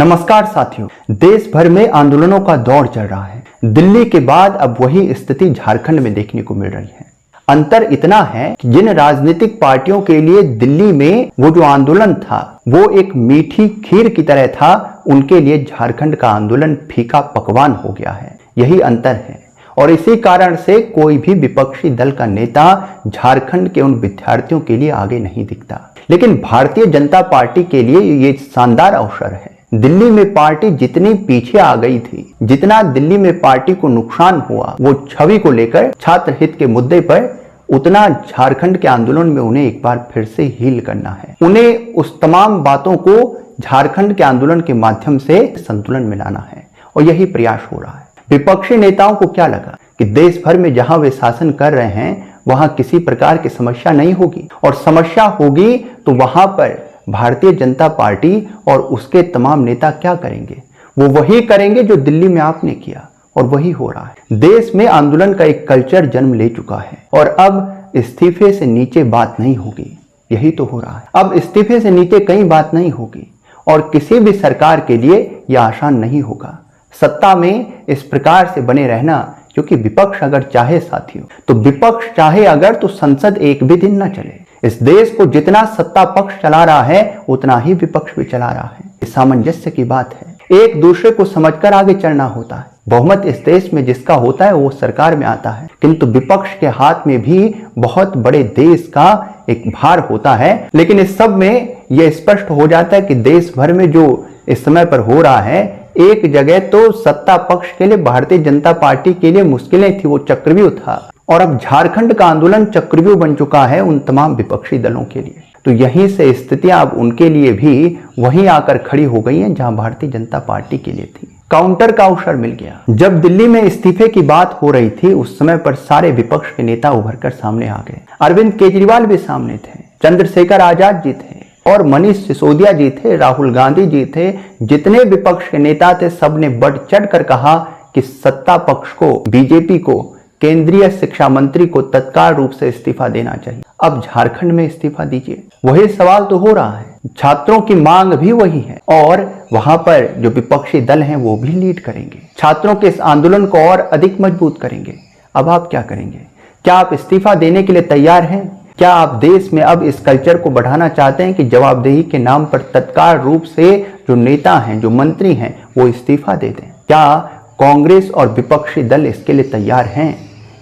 नमस्कार साथियों, देश भर में आंदोलनों का दौर चल रहा है। दिल्ली के बाद अब वही स्थिति झारखंड में देखने को मिल रही है। अंतर इतना है कि जिन राजनीतिक पार्टियों के लिए दिल्ली में वो जो आंदोलन था वो एक मीठी खीर की तरह था, उनके लिए झारखंड का आंदोलन फीका पकवान हो गया है। यही अंतर है और इसी कारण से कोई भी विपक्षी दल का नेता झारखंड के उन विद्यार्थियों के लिए आगे नहीं दिखता। लेकिन भारतीय जनता पार्टी के लिए ये शानदार अवसर है। दिल्ली में पार्टी जितनी पीछे आ गई थी, जितना दिल्ली में पार्टी को नुकसान हुआ वो छवि को लेकर छात्र हित के मुद्दे पर, उतना झारखंड के आंदोलन में उन्हें एक बार फिर से हील करना है। उन्हें उस तमाम बातों को झारखंड के आंदोलन के माध्यम से संतुलन में लाना है और यही प्रयास हो रहा है। विपक्षी नेताओं को क्या लगा कि देश भर में जहां वे शासन कर रहे हैं वहां किसी प्रकार की समस्या नहीं होगी, और समस्या होगी तो वहां पर भारतीय जनता पार्टी और उसके तमाम नेता क्या करेंगे? वो वही करेंगे जो दिल्ली में आपने किया, और वही हो रहा है। देश में आंदोलन का एक कल्चर जन्म ले चुका है और अब इस्तीफे से नीचे बात नहीं होगी। यही तो हो रहा है। अब इस्तीफे से नीचे कहीं बात नहीं होगी और किसी भी सरकार के लिए यह आसान नहीं होगा सत्ता में इस प्रकार से बने रहना, क्योंकि विपक्ष अगर चाहे साथियों, तो विपक्ष चाहे अगर तो संसद एक भी दिन न चले। इस देश को जितना सत्ता पक्ष चला रहा है उतना ही विपक्ष भी चला रहा है। इस सामंजस्य की बात है। एक दूसरे को समझकर आगे चलना होता है। बहुमत इस देश में जिसका होता है वो सरकार में आता है, किंतु विपक्ष के हाथ में भी बहुत बड़े देश का एक भार होता है। लेकिन इस सब में यह स्पष्ट हो जाता है कि देश भर में जो इस समय पर हो रहा है, एक जगह तो सत्ता पक्ष के लिए, भारतीय जनता पार्टी के लिए मुश्किलें थी, वो चक्रव्यूह था, और अब झारखंड का आंदोलन चक्रव्यूह बन चुका है उन तमाम विपक्षी दलों के लिए। तो यहीं से स्थितियां अब उनके लिए भी वहीं आकर खड़ी हो गई हैं जहां भारतीय जनता पार्टी के लिए थी। काउंटर का अवसर मिल गया। जब दिल्ली में इस्तीफे की बात हो रही थी उस समय पर सारे विपक्ष के नेता उभरकर सामने आ गए। अरविंद केजरीवाल भी सामने थे, चंद्रशेखर आजाद जी थे और मनीष सिसोदिया जी थे, राहुल गांधी जी थे। जितने विपक्ष के नेता थे सबने बढ़ चढ़कर कहा कि सत्ता पक्ष को, बीजेपी को, केंद्रीय शिक्षा मंत्री को तत्काल रूप से इस्तीफा देना चाहिए। अब झारखंड में इस्तीफा दीजिए, वही सवाल तो हो रहा है। छात्रों की मांग भी वही है और वहां पर जो विपक्षी दल हैं वो भी लीड करेंगे, छात्रों के इस आंदोलन को और अधिक मजबूत करेंगे। अब आप क्या करेंगे? क्या आप इस्तीफा देने के लिए तैयार हैं? क्या आप देश में अब इस कल्चर को बढ़ाना चाहते हैं कि जवाबदेही के नाम पर तत्काल रूप से जो नेता हैं, जो मंत्री हैं, वो इस्तीफा दे दें? क्या कांग्रेस और विपक्षी दल इसके लिए तैयार हैं?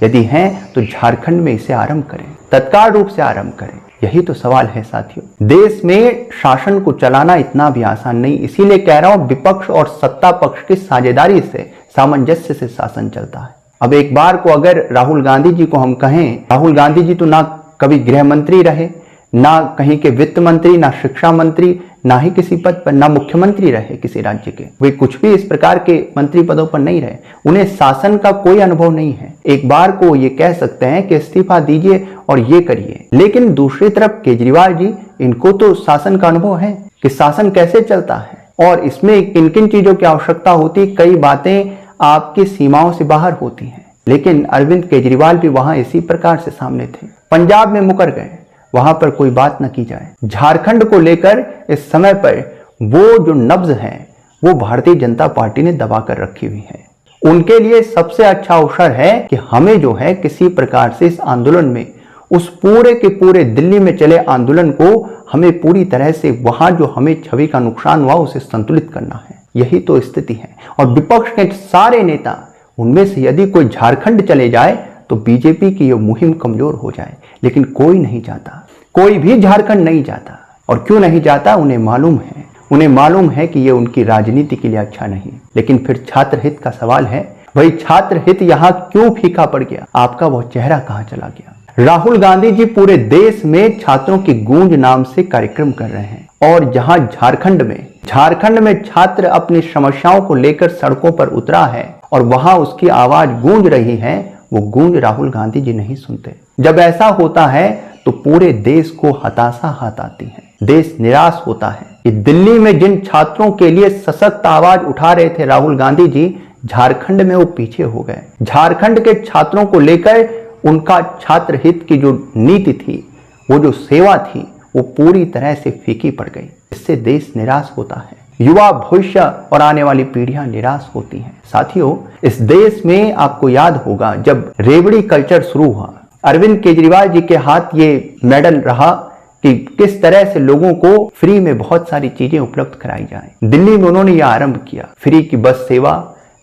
यदि हैं तो झारखंड में इसे आरंभ करें, तत्काल रूप से आरंभ करें। यही तो सवाल है साथियों। देश में शासन को चलाना इतना भी आसान नहीं, इसीलिए कह रहा हूं विपक्ष और सत्ता पक्ष की साझेदारी से, सामंजस्य से शासन चलता है। अब एक बार को अगर राहुल गांधी जी को हम कहें, राहुल गांधी जी तो ना कभी गृह मंत्री रहे, ना कहीं के वित्त मंत्री, ना शिक्षा मंत्री, ना ही किसी पद पर, ना मुख्यमंत्री रहे किसी राज्य के, वे कुछ भी इस प्रकार के मंत्री पदों पर नहीं रहे, उन्हें शासन का कोई अनुभव नहीं है। एक बार को ये कह सकते हैं कि इस्तीफा दीजिए और ये करिए। लेकिन दूसरी तरफ केजरीवाल जी, इनको तो शासन का अनुभव है कि शासन कैसे चलता है और इसमें किन किन चीजों की आवश्यकता होती। कई बातें आपकी सीमाओं से बाहर होती हैं, लेकिन अरविंद केजरीवाल भी वहां इसी प्रकार से सामने थे। पंजाब में मुकर गए, वहां पर कोई बात न की जाए। झारखंड को लेकर इस समय पर वो जो नब्ज है वो भारतीय जनता पार्टी ने दबा कर रखी हुई है। उनके लिए सबसे अच्छा अवसर है कि हमें जो है किसी प्रकार से इस आंदोलन में, उस पूरे के पूरे दिल्ली में चले आंदोलन को हमें पूरी तरह से वहां जो हमें छवि का नुकसान हुआ उसे संतुलित करना है। यही तो स्थिति है। और विपक्ष के सारे नेता, उनमें से यदि कोई झारखंड चले जाए तो बीजेपी की यह मुहिम कमजोर हो जाए, लेकिन कोई नहीं जाता, कोई भी झारखंड नहीं जाता। और क्यों नहीं जाता? उन्हें मालूम है कि यह उनकी राजनीति के लिए अच्छा नहीं। लेकिन फिर छात्र हित का सवाल है, वही छात्र हित यहाँ क्यों फीका पड़ गया? आपका वह चेहरा कहां चला गया? राहुल गांधी जी पूरे देश में छात्रों की गूंज नाम से कार्यक्रम कर रहे हैं, और जहां झारखंड में छात्र अपनी समस्याओं को लेकर सड़कों पर उतरा है और वहां उसकी आवाज गूंज रही है, वो गूंज राहुल गांधी जी नहीं सुनते। जब ऐसा होता है तो पूरे देश को हताशा हाथ आती है, देश निराश होता है कि दिल्ली में जिन छात्रों के लिए सशक्त आवाज उठा रहे थे राहुल गांधी जी, झारखंड में वो पीछे हो गए। झारखंड के छात्रों को लेकर उनका छात्र हित की जो नीति थी, वो जो सेवा थी, वो पूरी तरह से फीकी पड़ गई। इससे देश निराश होता है। युवा भविष्य और आने वाली पीढ़ियां निराश होती हैं। साथियों, इस देश में आपको याद होगा जब रेवड़ी कल्चर शुरू हुआ, अरविंद केजरीवाल जी के हाथ ये मेडल रहा कि किस तरह से लोगों को फ्री में बहुत सारी चीजें उपलब्ध कराई जाए। दिल्ली में उन्होंने यह आरंभ किया, फ्री की बस सेवा,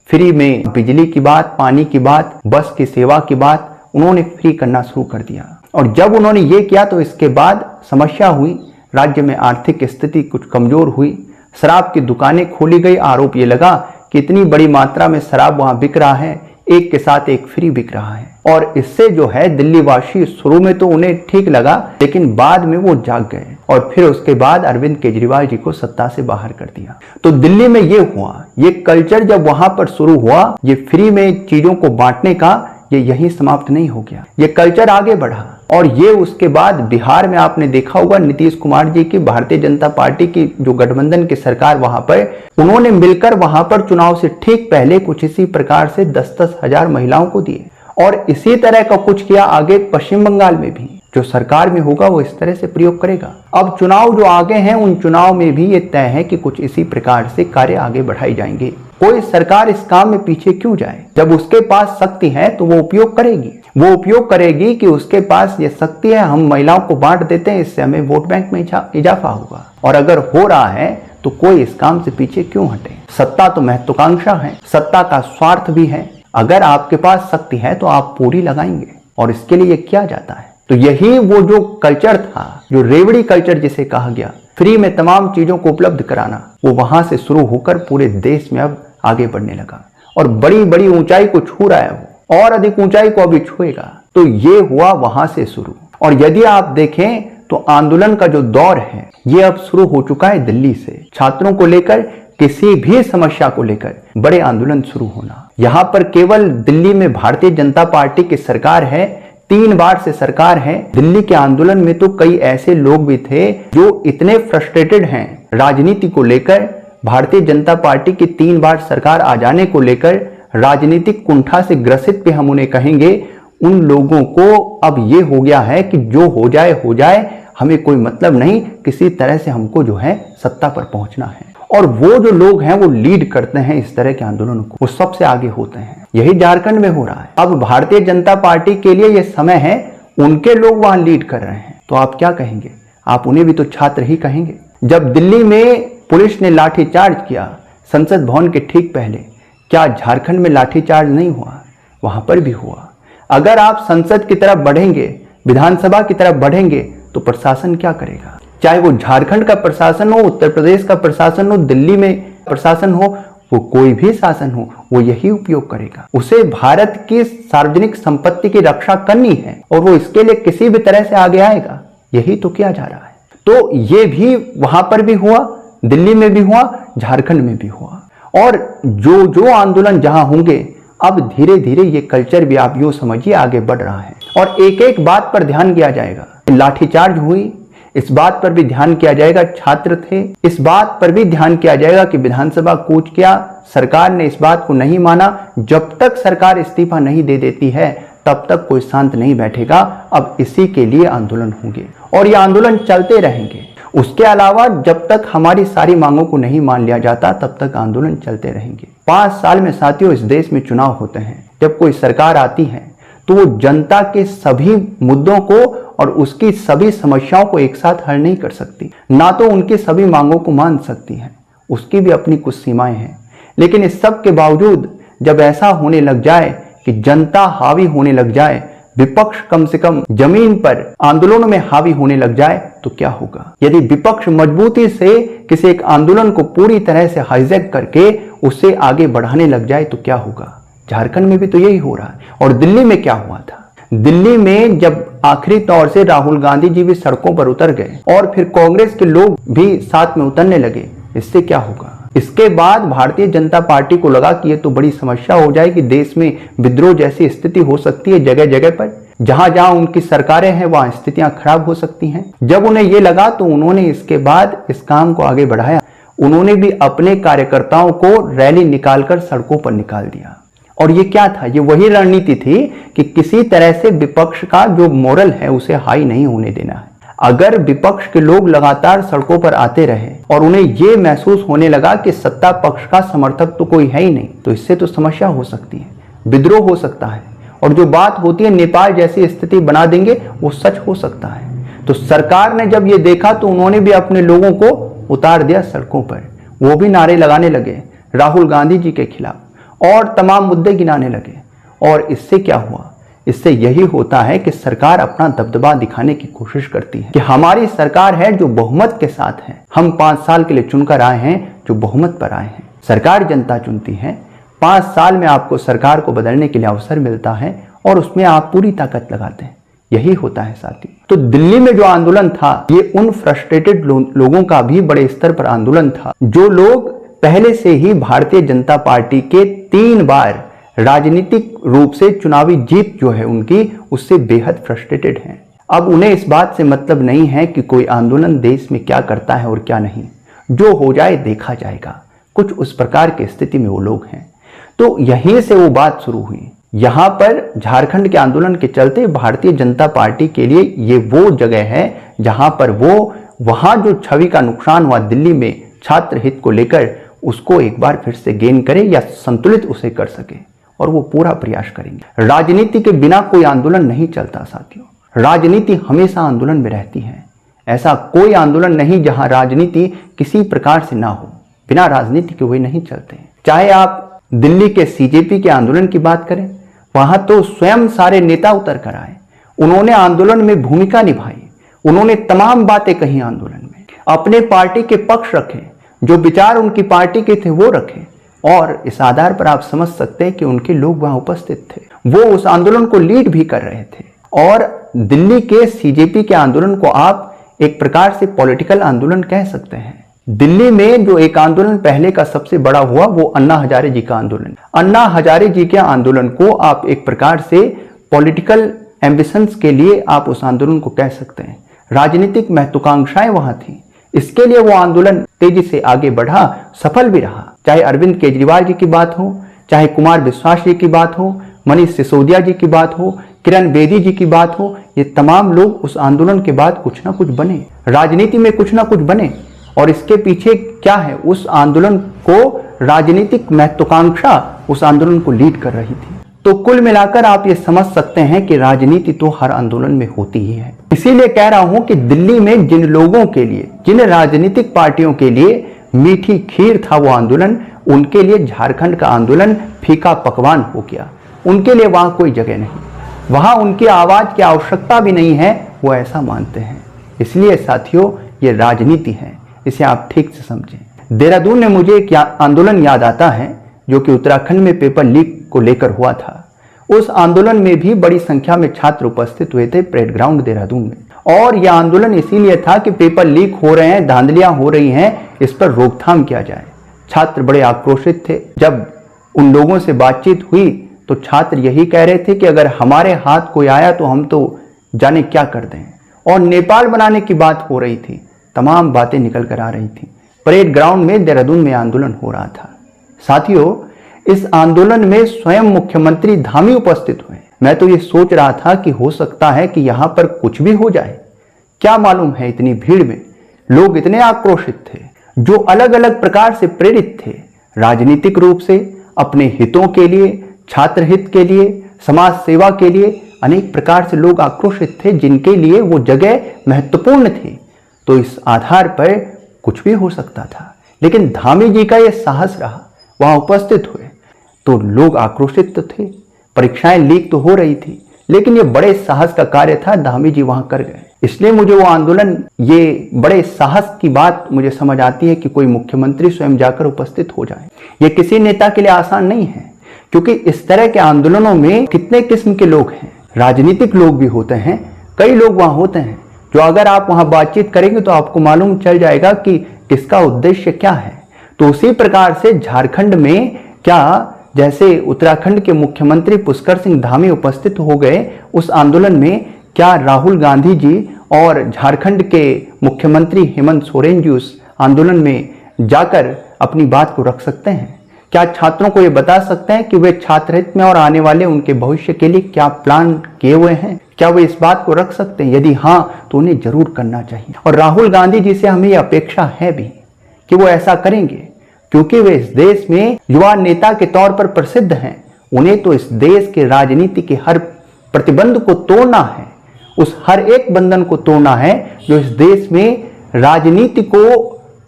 फ्री में बिजली की बात, पानी की बात, बस की सेवा की बात उन्होंने फ्री करना शुरू कर दिया। और जब उन्होंने ये किया तो इसके बाद समस्या हुई, राज्य में आर्थिक स्थिति कुछ कमजोर हुई, शराब की दुकानें खोली गई। आरोप ये लगा कि इतनी बड़ी मात्रा में शराब वहां बिक रहा है, एक के साथ एक फ्री बिक रहा है। और इससे जो है दिल्ली वासी शुरू में तो उन्हें ठीक लगा, लेकिन बाद में वो जाग गए और फिर उसके बाद अरविंद केजरीवाल जी को सत्ता से बाहर कर दिया। तो दिल्ली में ये हुआ, ये कल्चर जब वहां पर शुरू हुआ, ये फ्री में चीजों को बांटने का, ये यहीं समाप्त नहीं हो गया, ये कल्चर आगे बढ़ा। और ये उसके बाद बिहार में आपने देखा होगा, नीतीश कुमार जी की भारतीय जनता पार्टी की जो गठबंधन की सरकार वहां पर, उन्होंने मिलकर वहां पर चुनाव से ठीक पहले कुछ इसी प्रकार से 10-10 हजार महिलाओं को दिए। और इसी तरह का कुछ किया आगे पश्चिम बंगाल में भी। जो सरकार में होगा वो इस तरह से प्रयोग करेगा। अब चुनाव जो आगे हैं, उन चुनाव में भी ये तय है कि कुछ इसी प्रकार से कार्य आगे बढ़ाए जाएंगे। कोई सरकार इस काम में पीछे क्यों जाए? जब उसके पास शक्ति है तो वो उपयोग करेगी। वो उपयोग करेगी कि उसके पास ये शक्ति है, हम महिलाओं को बांट देते हैं, इससे हमें वोट बैंक में इजाफा होगा। और अगर हो रहा है तो कोई इस काम से पीछे क्यों हटे? सत्ता तो महत्वाकांक्षा है, सत्ता का स्वार्थ भी है। अगर आपके पास शक्ति है तो आप पूरी लगाएंगे, और इसके लिए किया जाता है। तो यही वो जो कल्चर था, जो रेवड़ी कल्चर जिसे कहा गया, फ्री में तमाम चीजों को उपलब्ध कराना, वो वहां से शुरू होकर पूरे देश में अब आगे बढ़ने लगा और बड़ी बड़ी ऊंचाई को छू रहा है वो, और अधिक ऊंचाई को अभी छुएगा। तो ये हुआ वहां से शुरू। और यदि आप देखें तो आंदोलन का जो दौर है ये अब शुरू हो चुका है दिल्ली से। छात्रों को लेकर, किसी भी समस्या को लेकर बड़े आंदोलन शुरू होना। यहां पर केवल दिल्ली में भारतीय जनता पार्टी की सरकार है, 3 बार से सरकार है। दिल्ली के आंदोलन में तो कई ऐसे लोग भी थे जो इतने फ्रस्ट्रेटेड हैं राजनीति को लेकर, भारतीय जनता पार्टी की 3 बार सरकार आ जाने को लेकर, राजनीतिक कुंठा से ग्रसित भी हम उन्हें कहेंगे। उन लोगों को अब ये हो गया है कि जो हो जाए हो जाए, हमें कोई मतलब नहीं, किसी तरह से हमको जो है सत्ता पर पहुंचना है। और वो जो लोग हैं वो लीड करते हैं इस तरह के आंदोलनों को, वो सबसे आगे होते हैं। यही झारखंड में हो रहा है। अब भारतीय जनता पार्टी के लिए ये समय है, उनके लोग वहां लीड कर रहे हैं, तो आप क्या कहेंगे? आप उन्हें भी तो छात्र ही कहेंगे। जब दिल्ली में पुलिस ने लाठीचार्ज किया संसद भवन के ठीक पहले, क्या झारखंड में लाठीचार्ज नहीं हुआ? वहां पर भी हुआ। अगर आप संसद की तरफ बढ़ेंगे, विधानसभा की तरफ बढ़ेंगे, तो प्रशासन क्या करेगा? चाहे वो झारखंड का प्रशासन हो, उत्तर प्रदेश का प्रशासन हो, दिल्ली में प्रशासन हो, वो कोई भी शासन हो, वो यही उपयोग करेगा। उसे भारत की सार्वजनिक संपत्ति की रक्षा करनी है और वो इसके लिए किसी भी तरह से आगे आएगा। यही तो किया जा रहा है। तो ये भी वहां पर भी हुआ, दिल्ली में भी हुआ, झारखंड में भी हुआ। और जो जो आंदोलन जहां होंगे, अब धीरे धीरे ये कल्चर भी आप यूं समझिए आगे बढ़ रहा है। और एक एक बात पर ध्यान दिया जाएगा। लाठीचार्ज हुई, इस बात पर भी ध्यान किया जाएगा, छात्र थे, इस बात पर भी ध्यान किया जाएगा कि विधानसभा कूच किया, सरकार ने इस बात को नहीं माना। जब तक सरकार इस्तीफा नहीं दे देती है तब तक कोई शांत नहीं बैठेगा। अब इसी के लिए आंदोलन होंगे और ये आंदोलन चलते रहेंगे। उसके अलावा जब तक हमारी सारी मांगों को नहीं मान लिया जाता तब तक आंदोलन चलते रहेंगे। 5 साल में साथियों इस देश में चुनाव होते हैं। जब कोई सरकार आती है तो वो जनता के सभी मुद्दों को और उसकी सभी समस्याओं को एक साथ हल नहीं कर सकती, ना तो उनकी सभी मांगों को मान सकती है, उसकी भी अपनी कुछ सीमाएं हैं। लेकिन इस सब के बावजूद जब ऐसा होने लग जाए कि जनता हावी होने लग जाए, विपक्ष कम से कम जमीन पर आंदोलनों में हावी होने लग जाए, तो क्या होगा? यदि विपक्ष मजबूती से किसी एक आंदोलन को पूरी तरह से हाईजैक करके उसे आगे बढ़ाने लग जाए तो क्या होगा? झारखंड में भी तो यही हो रहा है। और दिल्ली में क्या हुआ था? दिल्ली में जब आखिरी तौर से राहुल गांधी जी भी सड़कों पर उतर गए और फिर कांग्रेस के लोग भी साथ में उतरने लगे, इससे क्या होगा? इसके बाद भारतीय जनता पार्टी को लगा कि ये तो बड़ी समस्या हो जाएगी, देश में विद्रोह जैसी स्थिति हो सकती है, जगह जगह पर जहां जहां उनकी सरकारें हैं वहां स्थितियां खराब हो सकती हैं। जब उन्हें ये लगा तो उन्होंने इसके बाद इस काम को आगे बढ़ाया। उन्होंने भी अपने कार्यकर्ताओं को रैली निकालकर सड़कों पर निकाल दिया। और ये क्या था? ये वही रणनीति थी कि किसी तरह से विपक्ष का जो मोरल है उसे हाई नहीं होने देना है। अगर विपक्ष के लोग लगातार सड़कों पर आते रहे और उन्हें यह महसूस होने लगा कि सत्ता पक्ष का समर्थक तो कोई है ही नहीं, तो इससे तो समस्या हो सकती है, विद्रोह हो सकता है, और जो बात होती है नेपाल जैसी स्थिति बना देंगे वो सच हो सकता है। तो सरकार ने जब ये देखा तो उन्होंने भी अपने लोगों को उतार दिया सड़कों पर, वो भी नारे लगाने लगे राहुल गांधी जी के खिलाफ और तमाम मुद्दे गिनाने लगे। और इससे क्या हुआ? इससे यही होता है कि सरकार अपना दबदबा दिखाने की कोशिश करती है कि हमारी सरकार है जो बहुमत के साथ है, हम 5 साल के लिए चुनकर आए हैं, जो बहुमत पर आए हैं। सरकार जनता चुनती है, 5 साल में आपको सरकार को बदलने के लिए अवसर मिलता है और उसमें आप पूरी ताकत लगाते हैं। यही होता है साथी। तो दिल्ली में जो आंदोलन था, ये उन फ्रस्ट्रेटेड लोगों का भी बड़े स्तर पर आंदोलन था, जो लोग पहले से ही भारतीय जनता पार्टी के 3 बार राजनीतिक रूप से चुनावी जीत जो है उनकी, उससे बेहद फ्रस्ट्रेटेड हैं। अब उन्हें इस बात से मतलब नहीं है कि कोई आंदोलन देश में क्या करता है और क्या नहीं, जो हो जाए देखा जाएगा। कुछ उस प्रकार की स्थिति में वो लोग हैं। तो यहीं से वो बात शुरू हुई। यहां पर झारखंड के आंदोलन के चलते भारतीय जनता पार्टी के लिए ये वो जगह है जहां पर वो वहां जो छवि का नुकसान हुआ दिल्ली में छात्र हित को लेकर, उसको एक बार फिर से गेन करे या संतुलित उसे कर सके, और वो पूरा प्रयास करेंगे। राजनीति के बिना कोई आंदोलन नहीं चलता साथियों। राजनीति हमेशा आंदोलन में रहती है। ऐसा कोई आंदोलन नहीं जहां राजनीति किसी प्रकार से ना हो। बिना राजनीति के वे नहीं चलते। चाहे आप दिल्ली के सीजेपी के आंदोलन की बात करें, वहां तो स्वयं सारे नेता उतर कर आए, उन्होंने आंदोलन में भूमिका निभाई, उन्होंने तमाम बातें कही आंदोलन में, अपने पार्टी के पक्ष रखे, जो विचार उनकी पार्टी के थे वो रखे, और इस आधार पर आप समझ सकते हैं कि उनके लोग वहां उपस्थित थे। वो उस आंदोलन को लीड भी कर रहे थे। और दिल्ली के सीजेपी के आंदोलन को आप एक प्रकार से पॉलिटिकल आंदोलन कह सकते हैं। दिल्ली में जो एक आंदोलन पहले का सबसे बड़ा हुआ वो अन्ना हजारे जी का आंदोलन। अन्ना हजारे जी के आंदोलन को आप एक प्रकार से पॉलिटिकल एम्बिशंस के लिए आप उस आंदोलन को कह सकते हैं। राजनीतिक महत्वाकांक्षाएं वहां थी, इसके लिए वो आंदोलन तेजी से आगे बढ़ा, सफल भी रहा। चाहे अरविंद केजरीवाल जी की बात हो, चाहे कुमार विश्वास जी की बात हो, मनीष सिसोदिया जी की बात हो, किरण बेदी जी की बात हो, ये तमाम लोग उस आंदोलन के बाद कुछ ना कुछ बने, राजनीति में कुछ ना कुछ बने। और इसके पीछे क्या है? उस आंदोलन को राजनीतिक महत्वाकांक्षा उस आंदोलन को लीड कर रही थी। तो कुल मिलाकर आप ये समझ सकते हैं कि राजनीति तो हर आंदोलन में होती ही है। इसीलिए कह रहा हूं कि दिल्ली में जिन लोगों के लिए, जिन राजनीतिक पार्टियों के लिए मीठी खीर था वो आंदोलन, उनके लिए झारखंड का आंदोलन फीका पकवान हो गया। उनके लिए वहां कोई जगह नहीं, वहां उनकी आवाज की आवश्यकता भी नहीं है, वो ऐसा मानते हैं। इसलिए साथियों, ये राजनीति है, इसे आप ठीक से समझें। देहरादून में मुझे एक आंदोलन याद आता है जो कि उत्तराखंड में पेपर लीक को लेकर हुआ था। उस आंदोलन में भी बड़ी संख्या में छात्र उपस्थित हुए थे परेड ग्राउंड देहरादून में, और यह आंदोलन इसीलिए था कि पेपर लीक हो रहे हैं, धांधलियां हो रही हैं, इस पर रोकथाम किया जाए। छात्र बड़े आक्रोशित थे। जब उन लोगों से बातचीत हुई तो छात्र यही कह रहे थे कि अगर हमारे हाथ कोई आया तो हम तो जाने क्या कर दें, और नेपाल बनाने की बात हो रही थी। तमाम बातें निकल कर आ रही थी। परेड ग्राउंड में देहरादून में आंदोलन हो रहा था। साथियों, इस आंदोलन में स्वयं मुख्यमंत्री धामी उपस्थित हुए। मैं तो ये सोच रहा था कि हो सकता है कि यहां पर कुछ भी हो जाए। क्या मालूम है, इतनी भीड़ में लोग इतने आक्रोशित थे, जो अलग अलग प्रकार से प्रेरित थे, राजनीतिक रूप से, अपने हितों के लिए, छात्र हित के लिए, समाज सेवा के लिए, अनेक प्रकार से लोग आक्रोशित थे, जिनके लिए वो जगह महत्वपूर्ण थी। तो इस आधार पर कुछ भी हो सकता था, लेकिन धामी जी का यह साहस रहा, वहां उपस्थित हुए। तो लोग आक्रोशित तो थे, परीक्षाएं लीक तो हो रही थी, लेकिन ये बड़े साहस का कार्य था, धामी जी वहां कर गए। इसलिए मुझे वो आंदोलन, ये बड़े साहस की बात मुझे समझ आती है कि कोई मुख्यमंत्री स्वयं जाकर उपस्थित हो जाए। ये किसी नेता के लिए आसान नहीं है, क्योंकि इस तरह के आंदोलनों में कितने किस्म के लोग हैं। राजनीतिक लोग भी होते हैं, कई लोग वहां होते हैं, जो अगर आप वहां बातचीत करेंगे तो आपको मालूम चल जाएगा कि किसका उद्देश्य क्या है। तो उसी प्रकार से झारखंड में क्या, जैसे उत्तराखंड के मुख्यमंत्री पुष्कर सिंह धामी उपस्थित हो गए उस आंदोलन में, क्या राहुल गांधी जी और झारखंड के मुख्यमंत्री हेमंत सोरेन जी उस आंदोलन में जाकर अपनी बात को रख सकते हैं? क्या छात्रों को ये बता सकते हैं कि वे छात्र हित में और आने वाले उनके भविष्य के लिए क्या प्लान किए हुए हैं? क्या वो इस बात को रख सकते हैं? यदि हाँ, तो उन्हें जरूर करना चाहिए। और राहुल गांधी जी से हमें अपेक्षा है भी कि वो ऐसा करेंगे, क्योंकि वे इस देश में युवा नेता के तौर पर प्रसिद्ध हैं। उन्हें तो इस देश के राजनीति के हर प्रतिबंध को तोड़ना है, उस हर एक बंधन को तोड़ना है जो इस देश में राजनीति को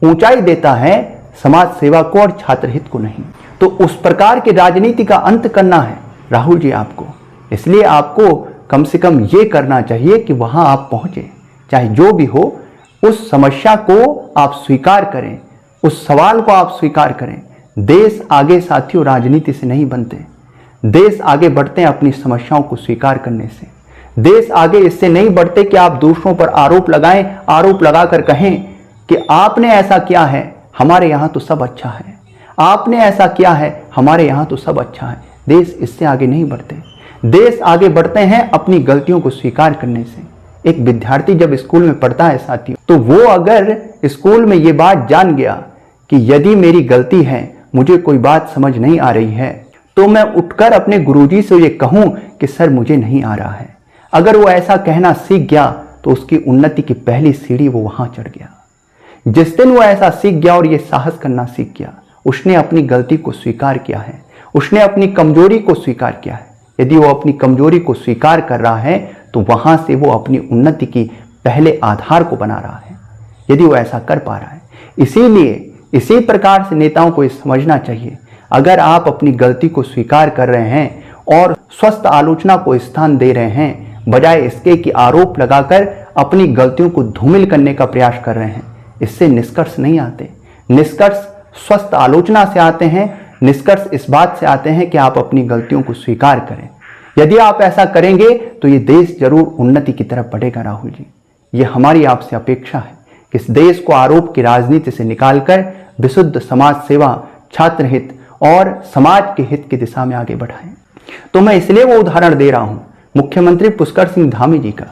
ऊंचाई देता है, समाज सेवा को और छात्र हित को नहीं। तो उस प्रकार की राजनीति का अंत करना है राहुल जी आपको। इसलिए आपको कम से कम ये करना चाहिए कि वहां आप पहुंचे, चाहे जो भी हो, उस समस्या को आप स्वीकार करें, उस सवाल को आप स्वीकार करें। देश आगे साथियों राजनीति से नहीं बनते, देश आगे बढ़ते हैं अपनी समस्याओं को स्वीकार करने से। देश आगे इससे नहीं बढ़ते कि आप दूसरों पर आरोप लगाएं, आरोप लगाकर कहें कि आपने ऐसा किया है, हमारे यहां तो सब अच्छा है, आपने ऐसा किया है, हमारे यहां तो सब अच्छा है। देश इससे आगे नहीं बढ़ते। देश आगे बढ़ते हैं अपनी गलतियों को स्वीकार करने से। एक विद्यार्थी जब स्कूल में पढ़ता है साथियों, तो वो अगर स्कूल में ये बात जान गया कि यदि मेरी गलती है, मुझे कोई बात समझ नहीं आ रही है, तो मैं उठकर अपने गुरुजी से ये कहूं कि सर मुझे नहीं आ रहा है। अगर वो ऐसा कहना सीख गया तो उसकी उन्नति की पहली सीढ़ी वो वहां चढ़ गया। जिस दिन वो ऐसा सीख गया और ये साहस करना सीख गया, उसने अपनी गलती को स्वीकार किया है, उसने अपनी कमजोरी को स्वीकार किया है। यदि वो अपनी कमजोरी को स्वीकार कर रहा है तो वहां से वो अपनी उन्नति की पहले आधार को बना रहा है, यदि वो ऐसा कर पा रहा है। इसीलिए इसी प्रकार से नेताओं को ये समझना चाहिए, अगर आप अपनी गलती को स्वीकार कर रहे हैं और स्वस्थ आलोचना को स्थान दे रहे हैं, बजाय इसके कि आरोप लगाकर अपनी गलतियों को धूमिल करने का प्रयास कर रहे हैं, इससे निष्कर्ष नहीं आते। निष्कर्ष स्वस्थ आलोचना से आते हैं, निष्कर्ष इस बात से आते हैं कि आप अपनी गलतियों को स्वीकार करें। यदि आप ऐसा करेंगे तो ये देश जरूर उन्नति की तरफ बढ़ेगा राहुल जी। ये हमारी आपसे अपेक्षा है कि इस देश को आरोप की राजनीति से निकालकर विशुद्ध समाज सेवा, छात्र हित और समाज के हित की दिशा में आगे बढ़ाएं। तो मैं इसलिए वो उदाहरण दे रहा हूं मुख्यमंत्री पुष्कर सिंह धामी जी का।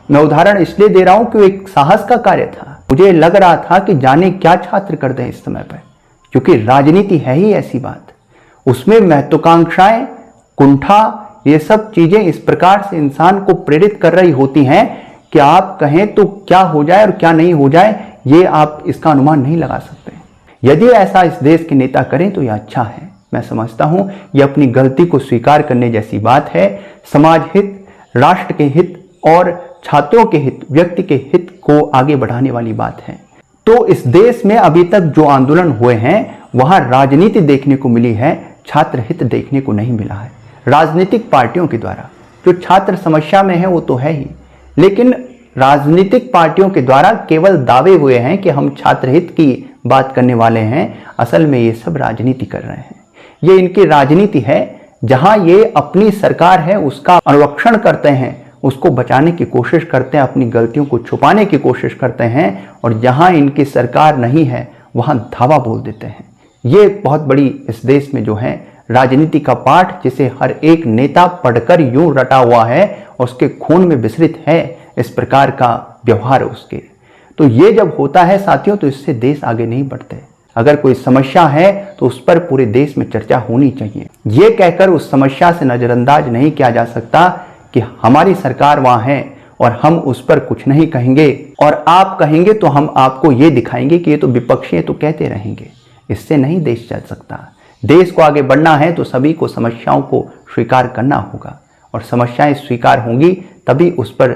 मैं उदाहरण इसलिए दे रहा हूं कि एक साहस का कार्य था। मुझे लग रहा था कि जाने क्या छात्र कर दें इस समय पर, क्योंकि राजनीति है ही ऐसी बात, उसमें महत्वाकांक्षाएं, कुंठा, ये सब चीजें इस प्रकार से इंसान को प्रेरित कर रही होती हैं कि आप कहें तो क्या हो जाए और क्या नहीं हो जाए, ये आप इसका अनुमान नहीं लगा सकते। यदि ऐसा इस देश के नेता करें तो यह अच्छा है। मैं समझता हूं यह अपनी गलती को स्वीकार करने जैसी बात है। समाज हित, राष्ट्र के हित और छात्रों के हित, व्यक्ति के हित को आगे बढ़ाने वाली बात है। तो इस देश में अभी तक जो आंदोलन हुए हैं वहां राजनीति देखने को मिली है, छात्र हित देखने को नहीं मिला है। राजनीतिक पार्टियों के द्वारा जो छात्र समस्या में है वो तो है ही, लेकिन राजनीतिक पार्टियों के द्वारा केवल दावे हुए हैं कि हम छात्र हित की बात करने वाले हैं। असल में ये सब राजनीति कर रहे हैं। ये इनकी राजनीति है, जहां ये अपनी सरकार है उसका अनुरक्षण करते हैं, उसको बचाने की कोशिश करते हैं, अपनी गलतियों को छुपाने की कोशिश करते हैं, और जहां इनकी सरकार नहीं है वहां धावा बोल देते हैं। ये बहुत बड़ी इस देश में जो है राजनीति का पाठ, जिसे हर एक नेता पढ़कर यूं रटा हुआ है और उसके खून में विसरित है इस प्रकार का व्यवहार उसके। तो ये जब होता है साथियों, तो इससे देश आगे नहीं बढ़ते। अगर कोई समस्या है तो उस पर पूरे देश में चर्चा होनी चाहिए। ये कहकर उस समस्या से नजरअंदाज नहीं किया जा सकता कि हमारी सरकार वहां है और हम उस पर कुछ नहीं कहेंगे, और आप कहेंगे तो हम आपको ये दिखाएंगे कि ये तो विपक्षी है तो कहते रहेंगे। इससे नहीं देश चल सकता। देश को आगे बढ़ना है तो सभी को समस्याओं को स्वीकार करना होगा, और समस्याएं स्वीकार होंगी तभी उस पर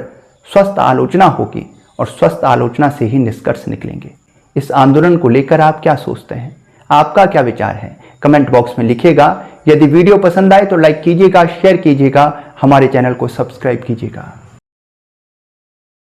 स्वस्थ आलोचना होगी, और स्वस्थ आलोचना से ही निष्कर्ष निकलेंगे। इस आंदोलन को लेकर आप क्या सोचते हैं? आपका क्या विचार है? कमेंट बॉक्स में लिखिएगा। यदि वीडियो पसंद आए तो लाइक कीजिएगा, शेयर कीजिएगा, हमारे चैनल को सब्सक्राइब कीजिएगा।